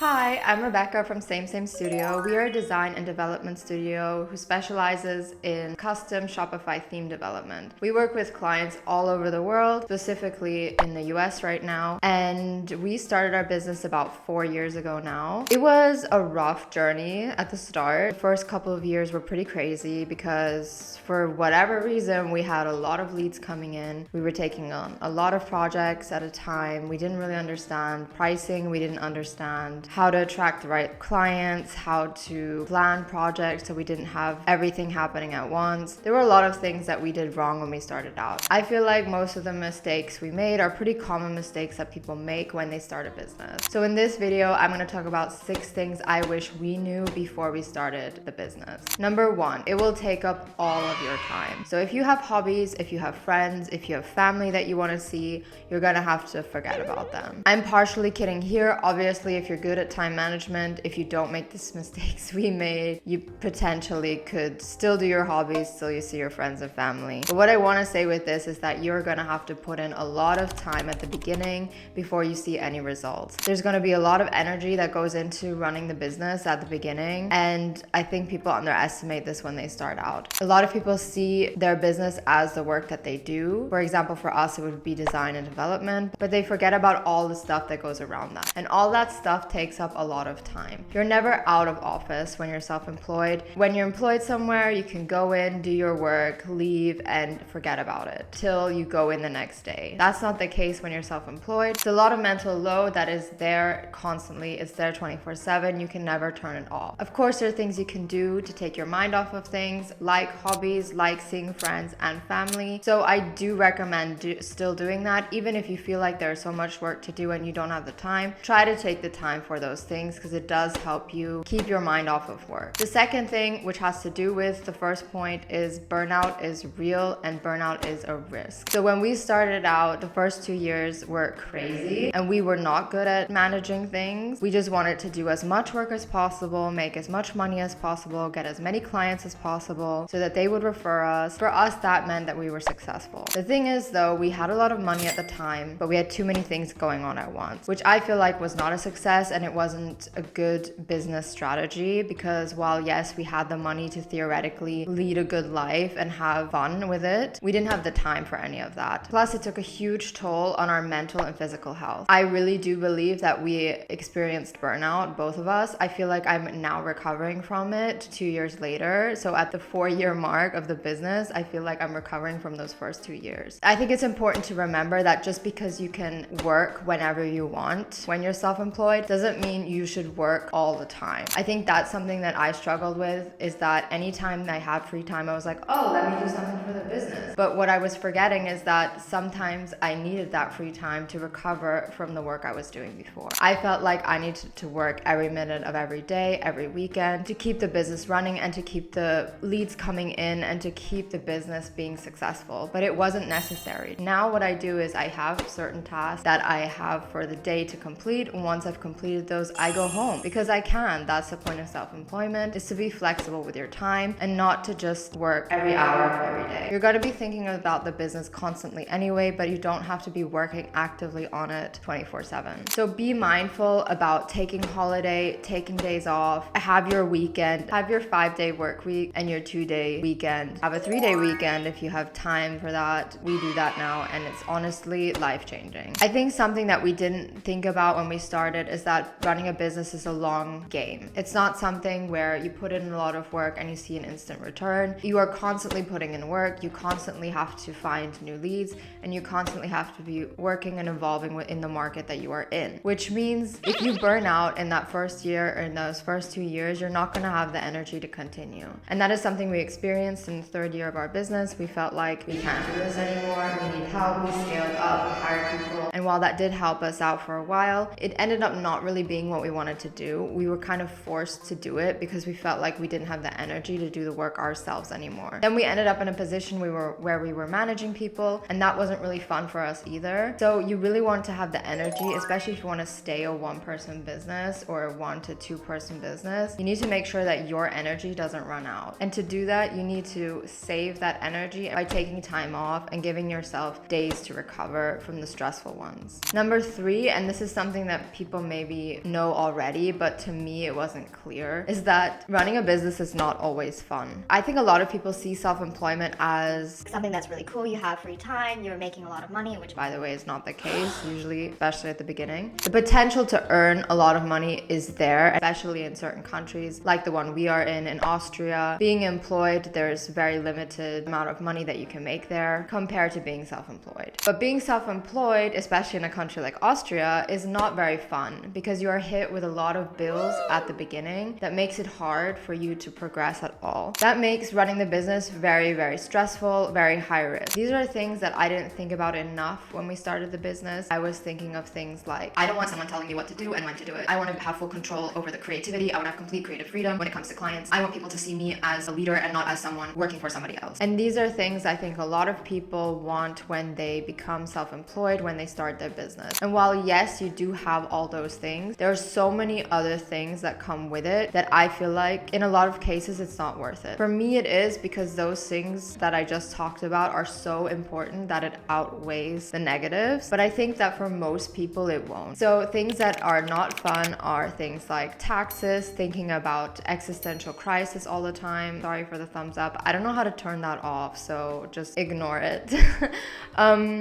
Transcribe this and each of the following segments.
Hi, I'm Rebecca from Same Studio. We are a design and development studio who specializes in custom Shopify theme development. We work with clients all over the world, specifically in the US right now, and we started our business about 4 years ago now. It was a rough journey at the start. The first couple of years were pretty crazy because for whatever reason, we had a lot of leads coming in. We were taking on a lot of projects at a time. We didn't really understand pricing. We didn't understand how to attract the right clients, how to plan projects so we didn't have everything happening at once. There were a lot of things that we did wrong when we started out. I feel like most of the mistakes we made are pretty common mistakes that people make when they start a business. So in this video, I'm going to talk about 6 things I wish we knew before we started the business. Number 1, it will take up all of your time. So if you have hobbies, if you have friends, if you have family that you want to see, you're going to have to forget about them. I'm partially kidding here. Obviously, if you're good at time management, if you don't make these mistakes we made, you potentially could still do your hobbies, still you see your friends and family. But what I want to say with this is that you're going to have to put in a lot of time at the beginning before you see any results. There's going to be a lot of energy that goes into running the business at the beginning, and I think people underestimate this when they start out. A lot of people see their business as the work that they do. For example, for us, it would be design and development, but they forget about all the stuff that goes around that. And all that stuff takes up a lot of time. You're never out of office when you're self-employed. When you're employed somewhere, you can go in, do your work, leave, and forget about it till you go in the next day. That's not the case when you're self-employed. It's a lot of mental load that is there constantly. It's there 24/7. You can never turn it off. Of course, there are things you can do to take your mind off of things, like hobbies, like seeing friends and family. So I do recommend still doing that, even if you feel like there's so much work to do and you don't have the time. Try to take the time for those things because it does help you keep your mind off of work. The second thing, which has to do with the first point, is burnout is real and burnout is a risk. So when we started out, the first 2 years were crazy and we were not good at managing things. We just wanted to do as much work as possible, make as much money as possible, get as many clients as possible so that they would refer us. For us, that meant that we were successful. The thing is though, we had a lot of money at the time, but we had too many things going on at once, which I feel like was not a success, and it wasn't a good business strategy because while yes, we had the money to theoretically lead a good life and have fun with it, we didn't have the time for any of that. Plus, it took a huge toll on our mental and physical health. I really do believe that we experienced burnout, both of us. I feel like I'm now recovering from it 2 years later. So at the 4-year mark of the business, I feel like I'm recovering from those first 2 years. I think it's important to remember that just because you can work whenever you want when you're self-employed doesn't mean you should work all the time. I think that's something that I struggled with, is that anytime I had free time, I was like, oh, let me do something for the business. But what I was forgetting is that sometimes I needed that free time to recover from the work I was doing before. I felt like I needed to work every minute of every day, every weekend to keep the business running and to keep the leads coming in and to keep the business being successful. But it wasn't necessary. Now what I do is I have certain tasks that I have for the day to complete. Once I've completed those, I go home because I can. That's the point of self-employment, is to be flexible with your time and not to just work every hour of every day. You're going to be thinking about the business constantly anyway, but you don't have to be working actively on it 24/7. So be mindful about taking holiday, taking days off, have your weekend, have your 5-day work week and your 2-day weekend. Have a 3-day weekend if you have time for that. We do that now and it's honestly life-changing. I think something that we didn't think about when we started is that running a business is a long game. It's not something where you put in a lot of work and you see an instant return. You are constantly putting in work. You constantly have to find new leads and you constantly have to be working and evolving in the market that you are in, which means if you burn out in that first year or in those first 2 years, you're not going to have the energy to continue. And that is something we experienced in the 3rd year of our business. We felt like we can't do this anymore. We need help. We scaled up, we hired people. And while that did help us out for a while, it ended up not really being what we wanted to do. We were kind of forced to do it because we felt like we didn't have the energy to do the work ourselves anymore. Then we ended up in a position where we were managing people, and that wasn't really fun for us either. So you really want to have the energy, especially if you want to stay a 1-person business or a 1 to 2-person business. You need to make sure that your energy doesn't run out. And to do that, you need to save that energy by taking time off and giving yourself days to recover from the stressful ones. Number 3, and this is something that people maybe probably know already, but to me it wasn't clear, is that running a business is not always fun. I think a lot of people see self-employment as something that's really cool. You have free time, you're making a lot of money, which by the way is not the case usually, especially at the beginning. The potential to earn a lot of money is there, especially in certain countries like the one we are in Austria. Being employed, there's very limited amount of money that you can make there compared to being self-employed. But being self-employed, especially in a country like Austria, is not very fun because you are hit with a lot of bills at the beginning that makes it hard for you to progress at all. That makes running the business very, very stressful, very high risk. These are things that I didn't think about enough when we started the business. I was thinking of things like, I don't want someone telling me what to do and when to do it. I want to have full control over the creativity. I want to have complete creative freedom when it comes to clients. I want people to see me as a leader and not as someone working for somebody else. And these are things I think a lot of people want when they become self-employed, when they start their business. And while yes, you do have all those things, there are so many other things that come with it that I feel like in a lot of cases it's not worth it. For me it is, because those things that I just talked about are so important that it outweighs the negatives. But I think that for most people it won't. So things that are not fun are things like taxes, thinking about existential crisis all the time. Sorry for the thumbs up. I don't know how to turn that off, so just ignore it.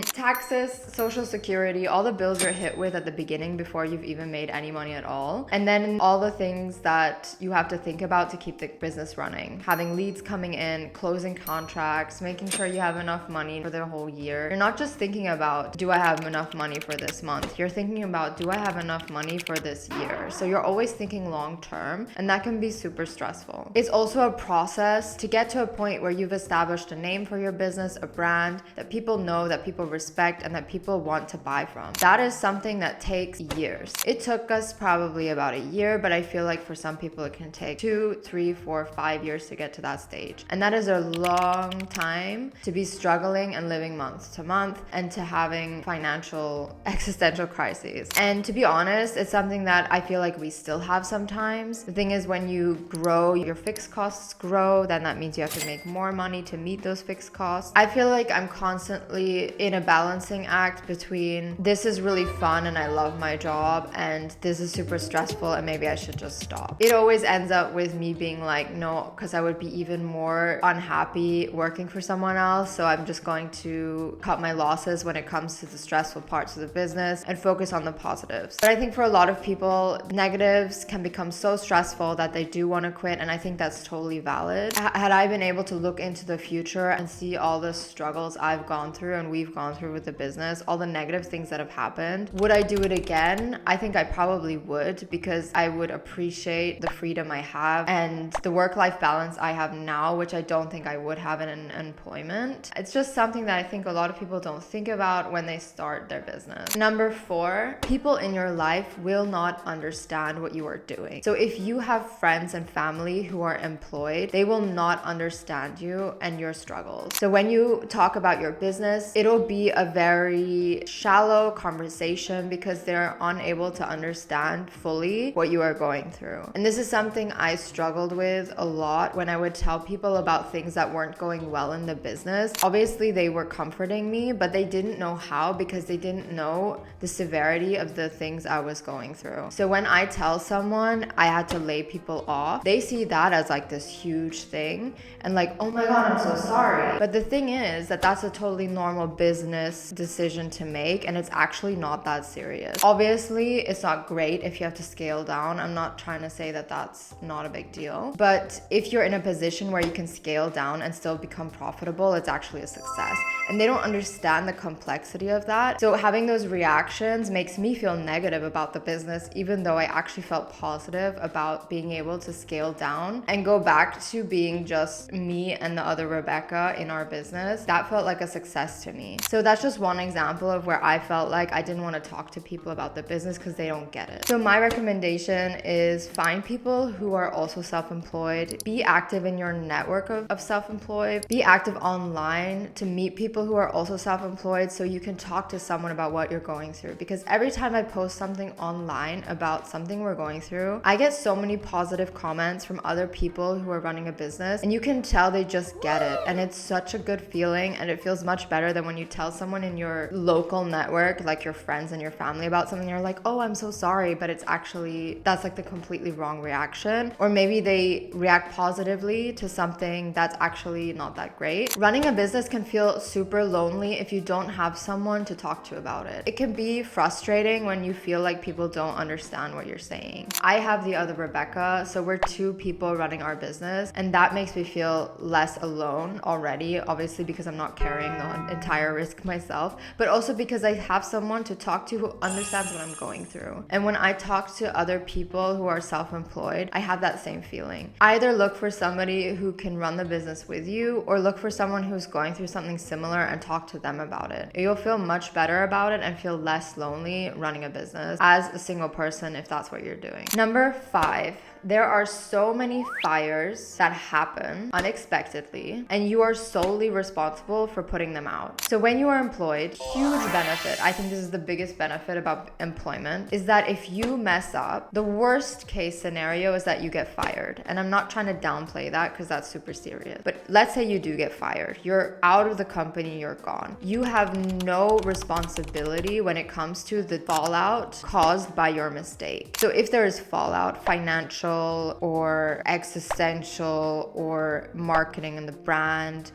Taxes, social security, all the bills you're hit with at the beginning before you've even made any money at all. And then all the things that you have to think about to keep the business running. Having leads coming in, closing contracts, making sure you have enough money for the whole year. You're not just thinking about, do I have enough money for this month? You're thinking about, do I have enough money for this year? So you're always thinking long term, and that can be super stressful. It's also a process to get to a point where you've established a name for your business, a brand that people know, that people respect, and that people want to buy from. That is something that takes years. It took us probably about a year, but I feel like for some people it can take 2, 3, 4, 5 years to get to that stage. And that is a long time to be struggling and living month to month and to having financial existential crises. And to be honest, it's something that I feel like we still have sometimes. The thing is, when you grow, your fixed costs grow, then that means you have to make more money to meet those fixed costs. I feel like I'm constantly in a balancing act between this is really fun and I love my job, and this is super stressful and maybe I should just stop. It always ends up with me being like, no, because I would be even more unhappy working for someone else. So I'm just going to cut my losses when it comes to the stressful parts of the business and focus on the positives. But I think for a lot of people, negatives can become so stressful that they do want to quit, and I think that's totally valid. Had I been able to look into the future and see all the struggles I've gone through and we've gone through with the business, all the negative things that have happened, would I do it again? I think I probably would, because I would appreciate the freedom I have and the work-life balance I have now, which I don't think I would have in an employment. It's just something that I think a lot of people don't think about when they start their business. Number 4, people in your life will not understand what you are doing. So if you have friends and family who are employed, they will not understand you and your struggles. So when you talk about your business, it'll be a very shallow conversation because they're unable to understand fully what you are going through. And this is something I struggled with a lot when I would tell people about things that weren't going well in the business. Obviously, they were comforting me, but they didn't know how because they didn't know the severity of the things I was going through. So when I tell someone I had to lay people off, they see that as like this huge thing and like, oh my God, I'm so sorry. But the thing is that that's a totally normal business decision to make, and it's actually not that serious. Obviously, it's not great if you have to scale down. I'm not trying to say that that's not a big deal. But if you're in a position where you can scale down and still become profitable, it's actually a success. And they don't understand the complexity of that. So having those reactions makes me feel negative about the business, even though I actually felt positive about being able to scale down and go back to being just me and the other Rebecca in our business. That felt like a success to me. So that's just one example of where I felt like I didn't want to talk to people about the business because they don't get it. So my recommendation is find people who are also self-employed. Be active in your network of self-employed. Be active online to meet people who are also self-employed so you can talk to someone about what you're going through. Because every time I post something online about something we're going through, I get so many positive comments from other people who are running a business, and you can tell they just get it. And it's such a good feeling, and it feels much better than when you tell someone in your local network, like your friends and your family, about something, you're like, oh, I'm so sorry, but it's actually, that's like the completely wrong reaction. Or maybe they react positively to something that's actually not that great. Running a business can feel super lonely if you don't have someone to talk to about it. It can be frustrating when you feel like people don't understand what you're saying. I have the other Rebecca, so we're two people running our business, and that makes me feel less alone already, obviously because I'm not carrying the entire risk myself, but also because I have someone to talk to who understands what I'm going through. And when I talk to other people who are self-employed, I have that same feeling. Either look for somebody who can run the business with you, or look for someone who's going through something similar and talk to them about it. You'll feel much better about it and feel less lonely running a business as a single person if that's what you're doing. Number 5. There are so many fires that happen unexpectedly, and you are solely responsible for putting them out. So when you are employed, huge benefit, I think this is the biggest benefit about employment, is that if you mess up, the worst case scenario is that you get fired. And I'm not trying to downplay that because that's super serious. But let's say you do get fired. You're out of the company, you're gone. You have no responsibility when it comes to the fallout caused by your mistake. So if there is fallout, financial or existential or marketing and the brand,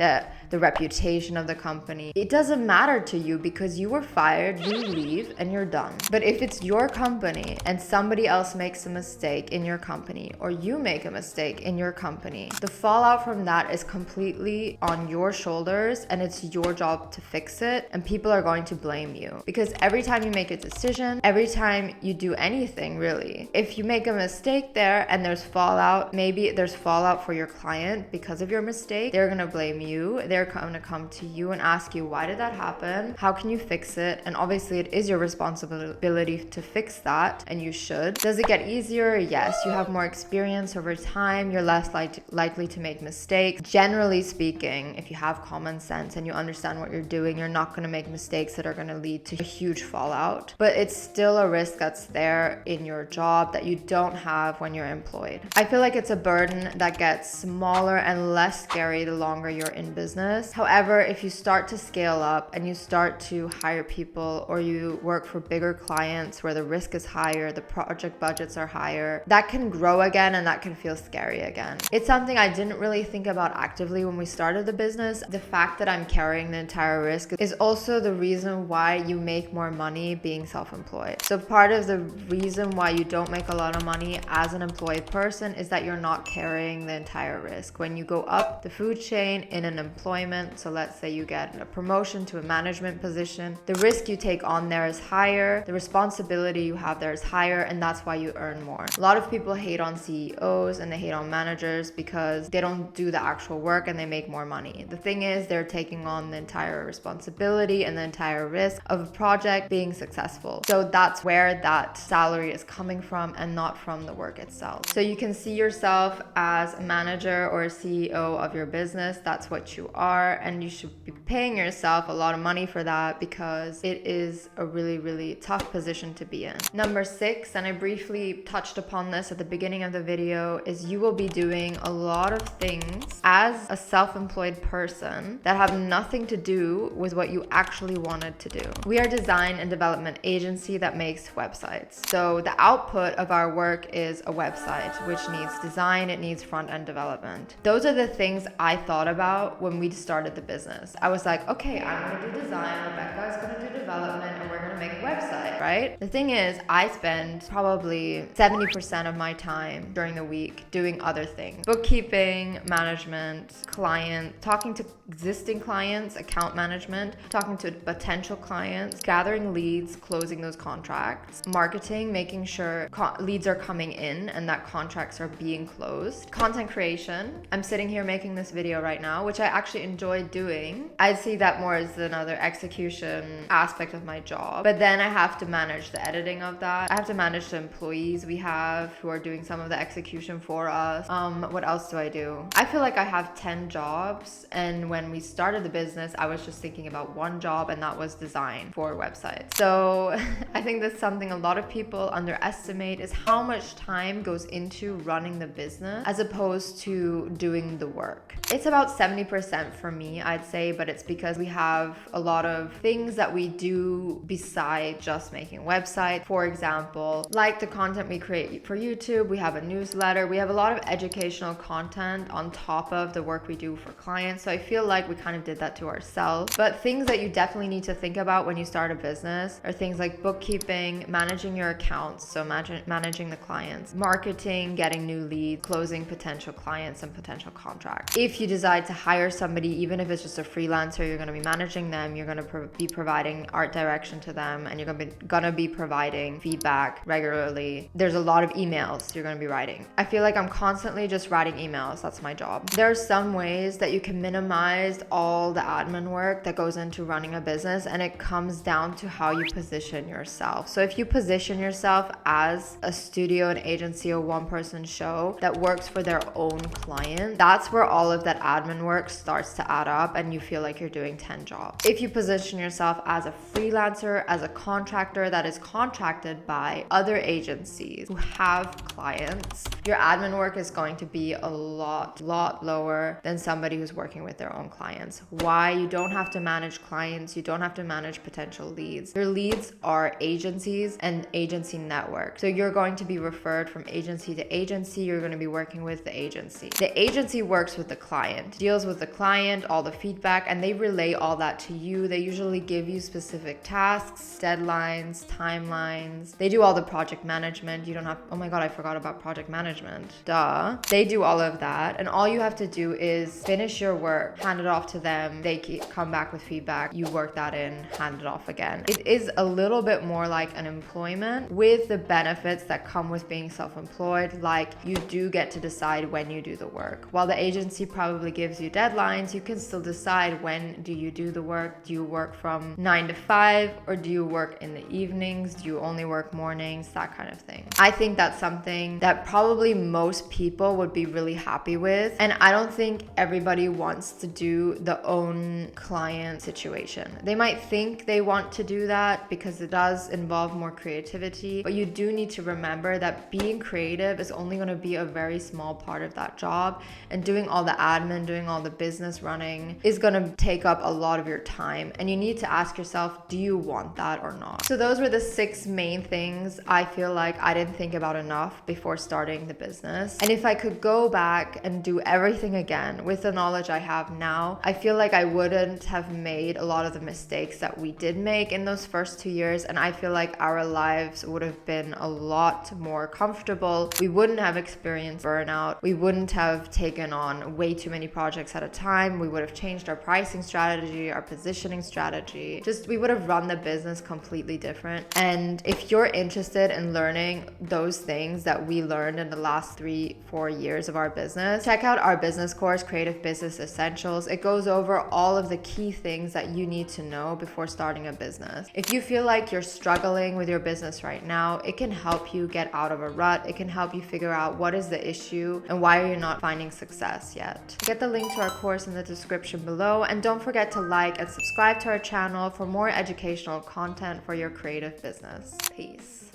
the reputation of the company, it doesn't matter to you because you were fired, you leave and you're done. But if it's your company and somebody else makes a mistake in your company, or you make a mistake in your company, the fallout from that is completely on your shoulders, and it's your job to fix it, and people are going to blame you. Because every time you make a decision, every time you do anything really, if you make a mistake there and there's fallout, maybe there's fallout for your client because of your mistake, they're gonna blame you. They're gonna come to you and ask you, why did that happen? How can you fix it? And obviously it is your responsibility to fix that, and you should. Does it get easier? Yes. You have more experience over time. You're less likely to make mistakes. Generally speaking, if you have common sense and you understand what you're doing, you're not gonna make mistakes that are gonna lead to a huge fallout. But it's still a risk that's there in your job that you don't have when you're employed. I feel like it's a burden that gets smaller and less scary the longer you're in business. However, if you start to scale up and you start to hire people, or you work for bigger clients where the risk is higher, the project budgets are higher, that can grow again and that can feel scary again. It's something I didn't really think about actively when we started the business. The fact that I'm carrying the entire risk is also the reason why you make more money being self-employed. So part of the reason why you don't make a lot of money as an employed person is that you're not carrying the entire risk. When you go up the food chain in an employment, so let's say you get a promotion to a management position, the risk you take on there is higher, the responsibility you have there is higher, and that's why you earn more. A lot of people hate on CEOs and they hate on managers because they don't do the actual work and they make more money. The thing is, they're taking on the entire responsibility and the entire risk of a project being successful. So that's where that salary is coming from and not from the work itself. So you can see yourself as a manager or a CEO of your business. That's what you are, and you should be paying yourself a lot of money for that because it is a really, really tough position to be in. Number 6, and I briefly touched upon this at the beginning of the video, is you will be doing a lot of things as a self-employed person that have nothing to do with what you actually wanted to do. We are a design and development agency that makes websites. So the output of our work is a website, which needs design, it needs front-end development. Those are the things I thought about when we started the business. I was like, okay, I'm gonna do design, Rebecca is gonna do development, and we're gonna make a website, right? The thing is, I spend probably 70% of my time during the week doing other things. Bookkeeping, management, client, talking to existing clients, account management, talking to potential clients, gathering leads, closing those contracts, marketing, making sure leads are coming in and that contracts are being closed, content creation. I'm sitting here making this video right now, which I actually enjoy doing. I see that more as another execution aspect of my job. But then I have to manage the editing of that. I have to manage the employees we have who are doing some of the execution for us. What else do I do? I feel like I have 10 jobs, and when we started the business, I was just thinking about one job, and that was design for websites. So I think that's something a lot of people underestimate, is how much time goes into running the business as opposed to doing the work. It's about 70% for me, I'd say, but it's because we have a lot of things that we do beside just making making a website, for example. Like the content we create for YouTube, we have a newsletter, we have a lot of educational content on top of the work we do for clients. So I feel like we kind of did that to ourselves. But things that you definitely need to think about when you start a business are things like bookkeeping, managing your accounts, so managing the clients, marketing, getting new leads, closing potential clients and potential contracts. If you decide to hire somebody, even if it's just a freelancer, you're going to be managing them, you're going to be providing art direction to them, and you're going to be providing feedback regularly. There's a lot of emails you're going to be writing. I feel like I'm constantly just writing emails. That's my job. There are some ways that you can minimize all the admin work that goes into running a business, and it comes down to how you position yourself. So if you position yourself as a studio, an agency, or one-person show that works for their own client, that's where all of that admin work starts to add up and you feel like you're doing 10 jobs. If you position yourself as a freelancer, as a contractor that is contracted by other agencies who have clients, your admin work is going to be a lot lower than somebody who's working with their own clients. Why? You don't have to manage clients, you don't have to manage potential leads. Your leads are agencies and agency network. So you're going to be referred from agency to agency, you're going to be working with the agency. The agency works with the client, deals with the client, all the feedback, and they relay all that to you. They usually give you specific tasks, deadlines, timelines. They do all the project management. You don't have, oh my God, I forgot about project management. Duh. They do all of that. And all you have to do is finish your work, hand it off to them. They come back with feedback. You work that in, hand it off again. It is a little bit more like an employment with the benefits that come with being self-employed. Like you do get to decide when you do the work. While the agency probably gives you deadlines, you can still decide when do you do the work. Do you work from 9 to 5 or do you work in the evenings? Do you only work mornings? That kind of thing. I think that's something that probably most people would be really happy with. And I don't think everybody wants to do the own client situation. They might think they want to do that because it does involve more creativity, but you do need to remember that being creative is only going to be a very small part of that job, and doing all the admin, doing all the business running is going to take up a lot of your time, and you need to ask yourself, do you want that or not? So those were the 6 main things I feel like I didn't think about enough before starting the business. And if I could go back and do everything again with the knowledge I have now, I feel like I wouldn't have made a lot of the mistakes that we did make in those first 2 years, and I feel like our lives would have been a lot more comfortable. We wouldn't have experienced burnout. We wouldn't have taken on way too many projects at a time. We would have changed our pricing strategy, our positioning strategy. Just we would have run the business completely different. And if you're interested in learning those things that we learned in the last 3-4 years of our business, check out our business course, Creative Business Essentials. It goes over all of the key things that you need to know before starting a business. If you feel like you're struggling with your business right now, it can help you get out of a rut. It can help you figure out what is the issue and why are you not finding success yet. Get the link to our course in the description below, and don't forget to like and subscribe to our channel for more educational content for your creative business. Peace.